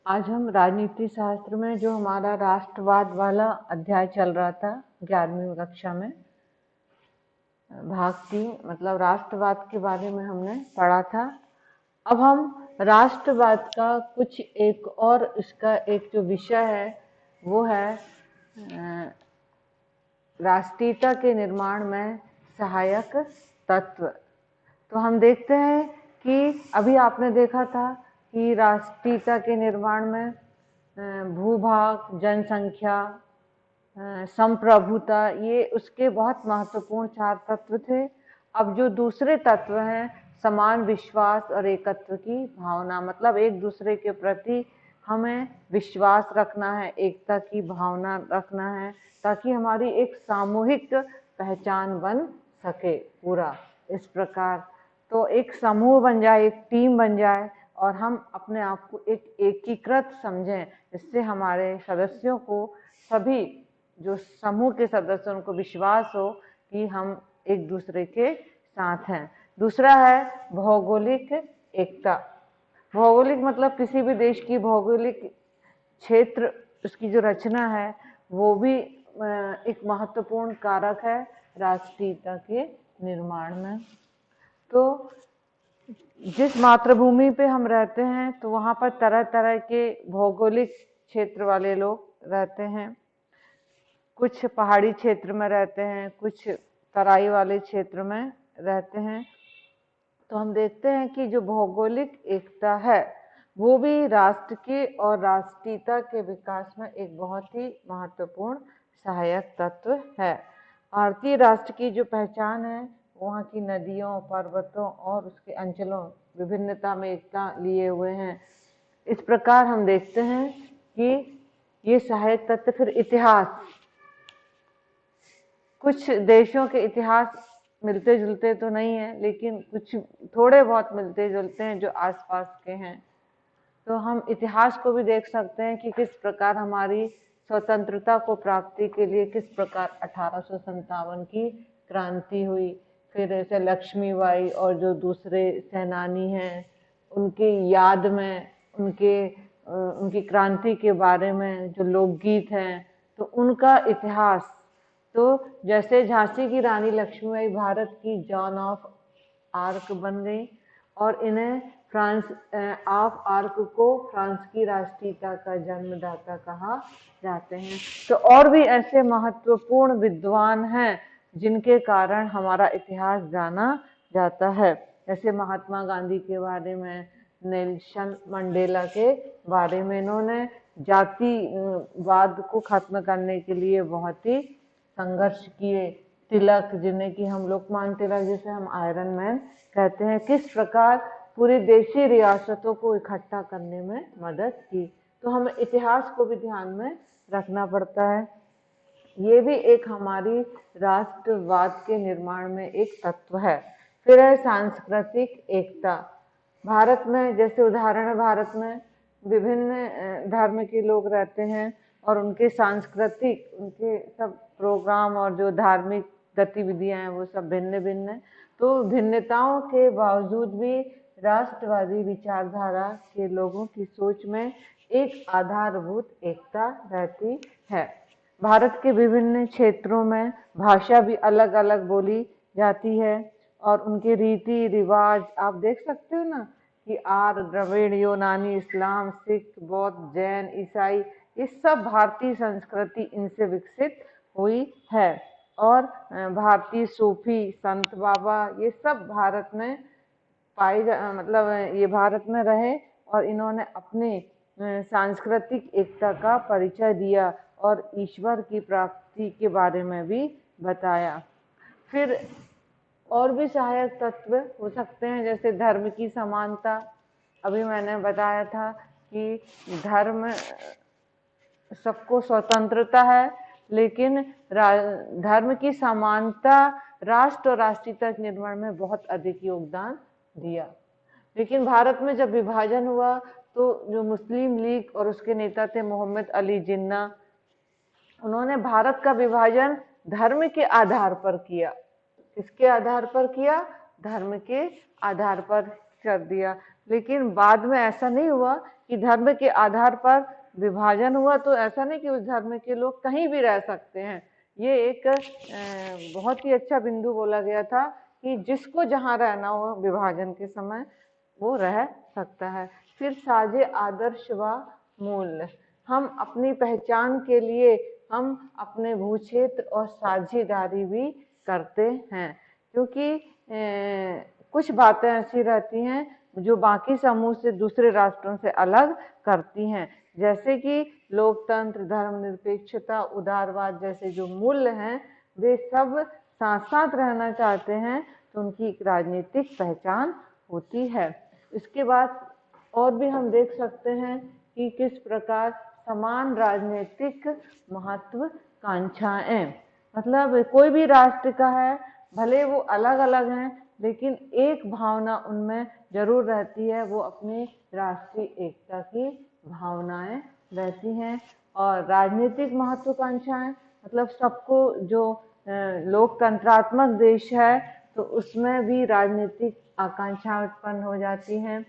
आज हम राजनीति शास्त्र में जो हमारा राष्ट्रवाद वाला अध्याय चल रहा था 11वीं कक्षा में, भाग 3 मतलब राष्ट्रवाद के बारे में हमने पढ़ा था। अब हम राष्ट्रवाद का कुछ एक और इसका एक जो विषय है वो है राष्ट्रीयता के निर्माण में सहायक तत्व। तो हम देखते हैं कि अभी आपने देखा था कि राष्ट्रीयता के निर्माण में भूभाग, जनसंख्या, संप्रभुता, ये उसके बहुत महत्वपूर्ण 4 तत्व थे। अब जो दूसरे तत्व हैं, समान विश्वास और एकत्व की भावना, मतलब एक दूसरे के प्रति हमें विश्वास रखना है, एकता की भावना रखना है, ताकि हमारी एक सामूहिक पहचान बन सके पूरा। इस प्रकार तो एक समूह बन जाए, एक टीम बन जाए और हम अपने आप को एक एकीकृत समझें। इससे हमारे सदस्यों को, सभी जो समूह के सदस्यों को विश्वास हो कि हम एक दूसरे के साथ हैं। दूसरा है भौगोलिक एकता। भौगोलिक मतलब किसी भी देश की भौगोलिक क्षेत्र, उसकी जो रचना है वो भी एक महत्वपूर्ण कारक है राष्ट्रीयता के निर्माण में। तो जिस मातृभूमि पे हम रहते हैं तो वहाँ पर तरह तरह के भौगोलिक क्षेत्र वाले लोग रहते हैं। कुछ पहाड़ी क्षेत्र में रहते हैं, कुछ तराई वाले क्षेत्र में रहते हैं। तो हम देखते हैं कि जो भौगोलिक एकता है वो भी राष्ट्र के और राष्ट्रीयता के विकास में एक बहुत ही महत्वपूर्ण सहायक तत्व है। भारतीय राष्ट्र की जो पहचान है, वहाँ की नदियों, पर्वतों और उसके अंचलों विभिन्नता में एकता लिए हुए हैं। इस प्रकार हम देखते हैं कि ये सहायक तत्व। फिर इतिहास, कुछ देशों के इतिहास मिलते जुलते तो नहीं है, लेकिन कुछ थोड़े बहुत मिलते जुलते हैं जो आसपास के हैं। तो हम इतिहास को भी देख सकते हैं कि किस प्रकार हमारी स्वतंत्रता को प्राप्ति के लिए किस प्रकार 1857 की क्रांति हुई। फिर ऐसे लक्ष्मीबाई और जो दूसरे सेनानी हैं, उनके याद में उनकी क्रांति के बारे में जो लोकगीत हैं, तो उनका इतिहास। तो जैसे झांसी की रानी लक्ष्मीबाई भारत की जॉन ऑफ आर्क बन गई और इन्हें फ्रांस ऑफ आर्क को फ्रांस की राष्ट्रीयता का जन्मदाता कहा जाते हैं। तो और भी ऐसे महत्वपूर्ण विद्वान हैं जिनके कारण हमारा इतिहास जाना जाता है। जैसे महात्मा गांधी के बारे में, नेल्सन मंडेला के बारे में, इन्होंने जातिवाद को खत्म करने के लिए बहुत ही संघर्ष किए। तिलक, जिन्हें कि हम लोकमान्य तिलक, जिसे हम आयरन मैन कहते हैं, किस प्रकार पूरी देशी रियासतों को इकट्ठा करने में मदद की। तो हमें इतिहास को भी ध्यान में रखना पड़ता है। ये भी एक हमारी राष्ट्रवाद के निर्माण में एक तत्व है। फिर है सांस्कृतिक एकता। भारत में, जैसे उदाहरण है, भारत में विभिन्न धर्म के लोग रहते हैं और उनके सांस्कृतिक, उनके सब प्रोग्राम और जो धार्मिक गतिविधियां हैं वो सब भिन्न भिन्न है। तो भिन्नताओं के बावजूद भी राष्ट्रवादी विचारधारा के लोगों की सोच में एक आधारभूत एकता रहती है। भारत के विभिन्न क्षेत्रों में भाषा भी अलग अलग बोली जाती है और उनके रीति रिवाज आप देख सकते हो ना कि आर्य, द्रविड़, यूनानी, इस्लाम, सिख, बौद्ध, जैन, ईसाई, ये सब भारतीय संस्कृति इनसे विकसित हुई है। और भारतीय सूफी, संत बाबा, ये सब भारत में मतलब ये भारत में रहे और इन्होंने अपने सांस्कृतिक एकता का परिचय दिया और ईश्वर की प्राप्ति के बारे में भी बताया। फिर और भी सहायक तत्व हो सकते हैं, जैसे धर्म की समानता। अभी मैंने बताया था कि धर्म, सबको स्वतंत्रता है, लेकिन धर्म की समानता राष्ट्र और राष्ट्रीयता के निर्माण में बहुत अधिक योगदान दिया। लेकिन भारत में जब विभाजन हुआ तो जो मुस्लिम लीग और उसके नेता थे मोहम्मद अली जिन्ना, उन्होंने भारत का विभाजन धर्म के आधार पर किया। किसके आधार पर किया? धर्म के आधार पर कर दिया। लेकिन बाद में ऐसा नहीं हुआ कि धर्म के आधार पर विभाजन हुआ, तो ऐसा नहीं कि उस धर्म के लोग कहीं भी रह सकते हैं। ये एक बहुत ही अच्छा बिंदु बोला गया था कि जिसको जहाँ रहना हो विभाजन के समय वो रह सकता है। फिर साझे आदर्श व मूल्य, हम अपनी पहचान के लिए हम अपने भू क्षेत्र और साझेदारी भी करते हैं, क्योंकि कुछ बातें ऐसी रहती हैं जो बाकी समूह से, दूसरे राष्ट्रों से अलग करती हैं, जैसे कि लोकतंत्र, धर्मनिरपेक्षता, उदारवाद जैसे जो मूल्य हैं वे सब साथ साथ रहना चाहते हैं, तो उनकी एक राजनीतिक पहचान होती है। इसके बाद और भी हम देख सकते हैं कि किस प्रकार समान राजनीतिक महत्वाकांक्षाएं, मतलब कोई भी राष्ट्र का है, भले वो अलग अलग हैं, लेकिन एक भावना उनमें जरूर रहती है, वो अपनी राष्ट्रीय एकता की भावनाएं रहती हैं। और राजनीतिक महत्वाकांक्षाएं मतलब सबको, जो लोकतंत्रात्मक देश है तो उसमें भी राजनीतिक आकांक्षाएं उत्पन्न हो जाती हैं।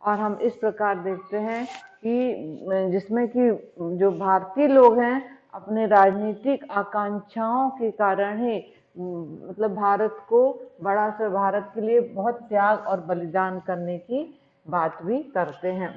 और हम इस प्रकार देखते हैं कि जिसमें कि जो भारतीय लोग हैं अपने राजनीतिक आकांक्षाओं के कारण ही मतलब भारत को बड़ा से, भारत के लिए बहुत त्याग और बलिदान करने की बात भी करते हैं।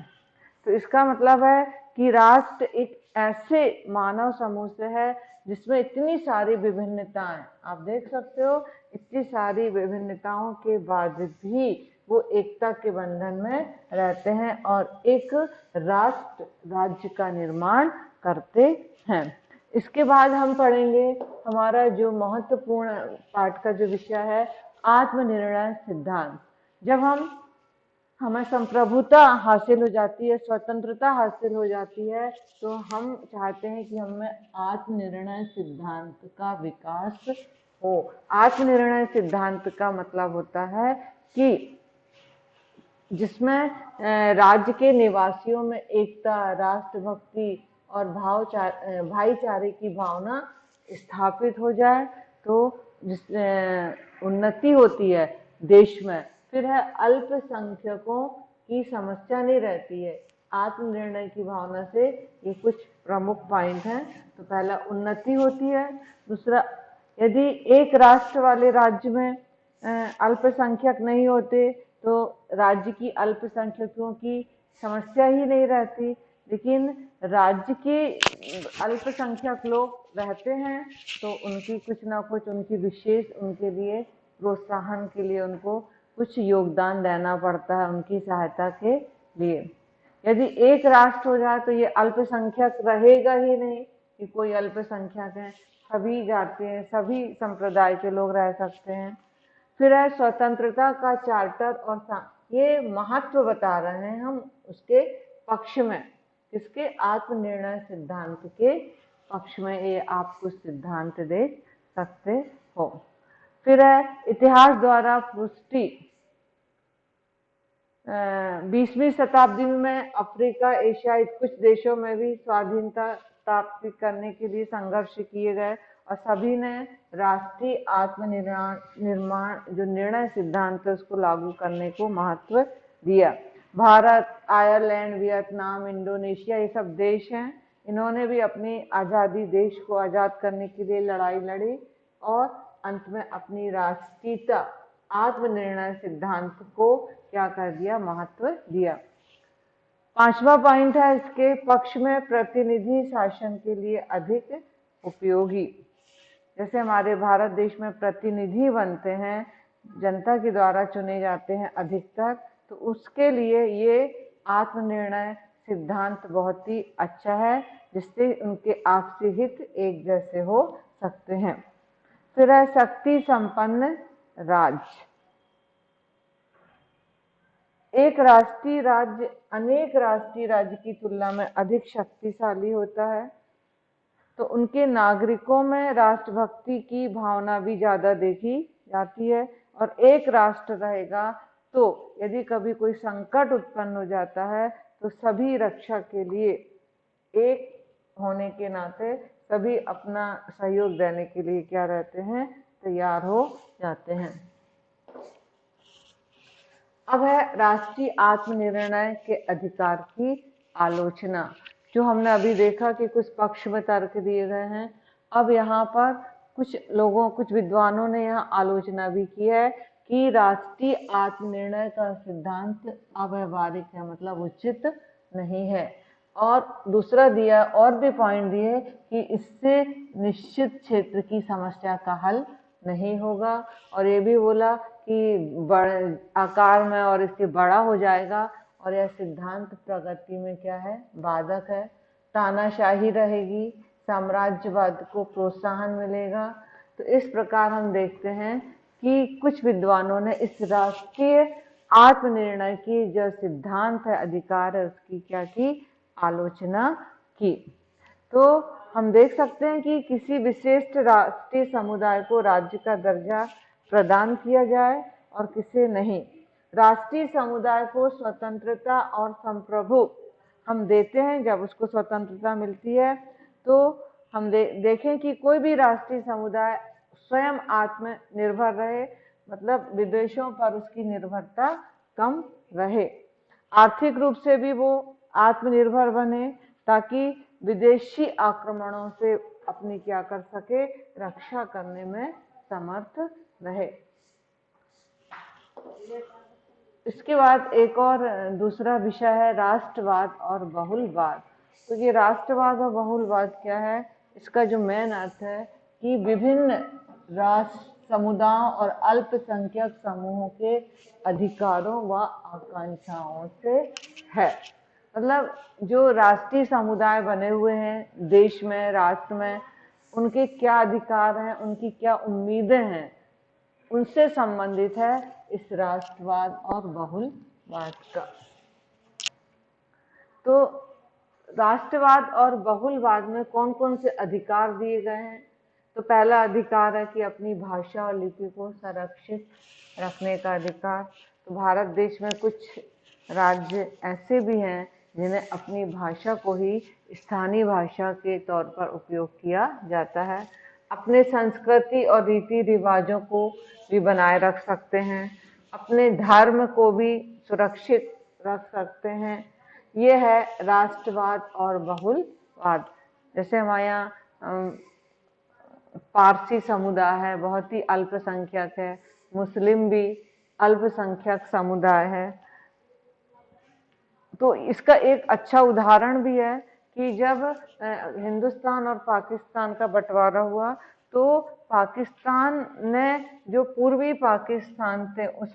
तो इसका मतलब है कि राष्ट्र एक ऐसे मानव समूह से है जिसमें इतनी सारी विभिन्नताएं, आप देख सकते हो, इतनी सारी विभिन्नताओं के बाद भी वो एकता के बंधन में रहते हैं और एक राष्ट्र राज्य का निर्माण करते हैं। इसके बाद हम पढ़ेंगे हमारा जो महत्वपूर्ण पाठ का जो विषय है आत्मनिर्णय सिद्धांत। जब हमें संप्रभुता हासिल हो जाती है, स्वतंत्रता हासिल हो जाती है, तो हम चाहते हैं कि हमें आत्मनिर्णय सिद्धांत का विकास हो। आत्मनिर्णय सिद्धांत का मतलब होता है कि जिसमें राज्य के निवासियों में एकता, राष्ट्रभक्ति और भाईचारे की भावना स्थापित हो जाए, तो जिस उन्नति होती है देश में। फिर है अल्पसंख्यकों की समस्या नहीं रहती है। आत्मनिर्णय की भावना से ये कुछ प्रमुख पॉइंट हैं। तो पहला उन्नति होती है, दूसरा यदि एक राष्ट्र वाले राज्य में अल्पसंख्यक नहीं होते तो राज्य की अल्पसंख्यकों की समस्या ही नहीं रहती, लेकिन राज्य के अल्पसंख्यक लोग रहते हैं तो उनकी कुछ ना कुछ, उनकी विशेष, उनके लिए प्रोत्साहन के लिए उनको कुछ योगदान देना पड़ता है उनकी सहायता के लिए। यदि एक राष्ट्र हो जाए तो ये अल्पसंख्यक रहेगा ही नहीं कि कोई अल्पसंख्यक है, सभी जाते हैं, सभी संप्रदाय के लोग रह सकते हैं। फिर है स्वतंत्रता का चार्टर और ये महत्व बता रहे हैं हम उसके पक्ष में, इसके आत्मनिर्णय सिद्धांत के पक्ष में ये आप कुछ सिद्धांत देख सकते हो। फिर है इतिहास द्वारा पुष्टि। 20वीं शताब्दी में अफ्रीका, एशिया कुछ देशों में भी स्वाधीनता प्राप्त करने के लिए संघर्ष किए गए और सभी ने राष्ट्रीय आत्मनिर्माण जो निर्णय सिद्धांत है उसको लागू करने को महत्व दिया। भारत, आयरलैंड, वियतनाम, इंडोनेशिया ये सब देश हैं, इन्होंने भी अपनी आज़ादी, देश को आज़ाद करने के लिए लड़ाई लड़ी और अंत में अपनी राष्ट्रीयता, आत्मनिर्णय सिद्धांत को क्या कर दिया, महत्व दिया। पांचवा पॉइंट है इसके पक्ष में प्रतिनिधि शासन के लिए अधिक उपयोगी। जैसे हमारे भारत देश में प्रतिनिधि बनते हैं, जनता के द्वारा चुने जाते हैं अधिकतर, तो उसके लिए ये आत्मनिर्णय सिद्धांत बहुत ही अच्छा है, जिससे उनके आपसी हित एक जैसे हो सकते हैं। फिर है शक्ति संपन्न राज्य। एक राष्ट्रीय राज्य अनेक राष्ट्रीय राज्य की तुलना में अधिक शक्तिशाली होता है, तो उनके नागरिकों में राष्ट्रभक्ति की भावना भी ज्यादा देखी जाती है। और एक राष्ट्र रहेगा तो यदि कभी कोई संकट उत्पन्न हो जाता है तो सभी रक्षा के लिए एक होने के नाते सभी अपना सहयोग देने के लिए क्या रहते हैं, तैयार हो जाते हैं। अब है राष्ट्रीय आत्मनिर्णय के अधिकार की आलोचना। जो हमने अभी देखा कि कुछ पक्ष में तर्क दिए गए हैं, अब यहाँ पर कुछ विद्वानों ने यहाँ आलोचना भी की है कि राष्ट्रीय आत्मनिर्णय का सिद्धांत अव्यवहारिक है, मतलब उचित नहीं है। और दूसरा दिया और भी पॉइंट दिए कि इससे निश्चित क्षेत्र की समस्या का हल नहीं होगा, और ये भी बोला कि बड़े आकार में और इसके बड़ा हो जाएगा, और यह सिद्धांत प्रगति में क्या है, बाधक है। तानाशाही रहेगी, साम्राज्यवाद को प्रोत्साहन मिलेगा। तो इस प्रकार हम देखते हैं कि कुछ विद्वानों ने इस राष्ट्रीय आत्मनिर्णय की जो सिद्धांत है, अधिकार है, उसकी क्या की, आलोचना की। तो हम देख सकते हैं कि किसी विशिष्ट राष्ट्रीय समुदाय को राज्य का दर्जा प्रदान किया जाए और किसे नहीं। राष्ट्रीय समुदाय को स्वतंत्रता और संप्रभु हम देते हैं। जब उसको स्वतंत्रता मिलती है तो हम देखें कि कोई भी राष्ट्रीय समुदाय स्वयं आत्मनिर्भर रहे, मतलब विदेशों पर उसकी निर्भरता कम रहे। आर्थिक रूप से भी वो आत्मनिर्भर बने, ताकि विदेशी आक्रमणों से अपनी क्या कर सके, रक्षा करने में समर्थ रहे। इसके बाद एक और दूसरा विषय है राष्ट्रवाद और बहुलवाद। तो ये राष्ट्रवाद और बहुलवाद क्या है, इसका जो मेन अर्थ है कि विभिन्न राष्ट्र समुदायों और अल्पसंख्यक समूहों के अधिकारों व आकांक्षाओं से है। मतलब जो राष्ट्रीय समुदाय बने हुए हैं देश में, राष्ट्र में, उनके क्या अधिकार हैं, उनकी क्या उम्मीदें हैं, उनसे संबंधित है इस राष्ट्रवाद और बहुलवाद का। तो राष्ट्रवाद और बहुलवाद में कौन कौन से अधिकार दिए गए हैं? तो पहला अधिकार है कि अपनी भाषा और लिपि को संरक्षित रखने का अधिकार। तो भारत देश में कुछ राज्य ऐसे भी हैं जिन्हें अपनी भाषा को ही स्थानीय भाषा के तौर पर उपयोग किया जाता है। अपने संस्कृति और रीति रिवाजों को भी बनाए रख सकते हैं, अपने धर्म को भी सुरक्षित रख सकते हैं। ये है राष्ट्रवाद और बहुलवाद। जैसे हमारे यहाँ पारसी समुदाय है, बहुत ही अल्पसंख्यक है, मुस्लिम भी अल्पसंख्यक समुदाय है। तो इसका एक अच्छा उदाहरण भी है कि जब हिंदुस्तान और पाकिस्तान का बंटवारा हुआ तो पाकिस्तान ने जो पूर्वी पाकिस्तान थे उस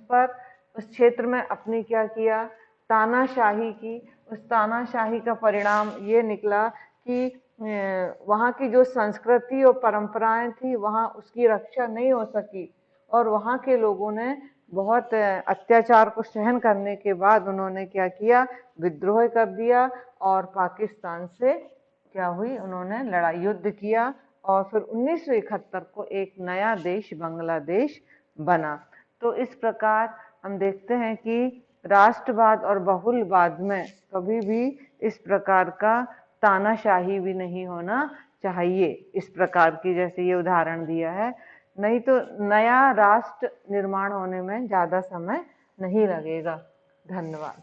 क्षेत्र में अपनी क्या किया, तानाशाही की। उस तानाशाही का परिणाम ये निकला कि वहाँ की जो संस्कृति और परंपराएं थी वहाँ उसकी रक्षा नहीं हो सकी, और वहाँ के लोगों ने बहुत अत्याचार को सहन करने के बाद उन्होंने क्या किया, विद्रोह कर दिया, और पाकिस्तान से क्या हुई, उन्होंने लड़ाई युद्ध किया, और फिर 1971 को एक नया देश बांग्लादेश बना। तो इस प्रकार हम देखते हैं कि राष्ट्रवाद और बहुलवाद में कभी भी इस प्रकार का तानाशाही भी नहीं होना चाहिए, इस प्रकार की जैसे ये उदाहरण दिया है। नहीं तो नया राष्ट्र निर्माण होने में ज़्यादा समय नहीं लगेगा। धन्यवाद।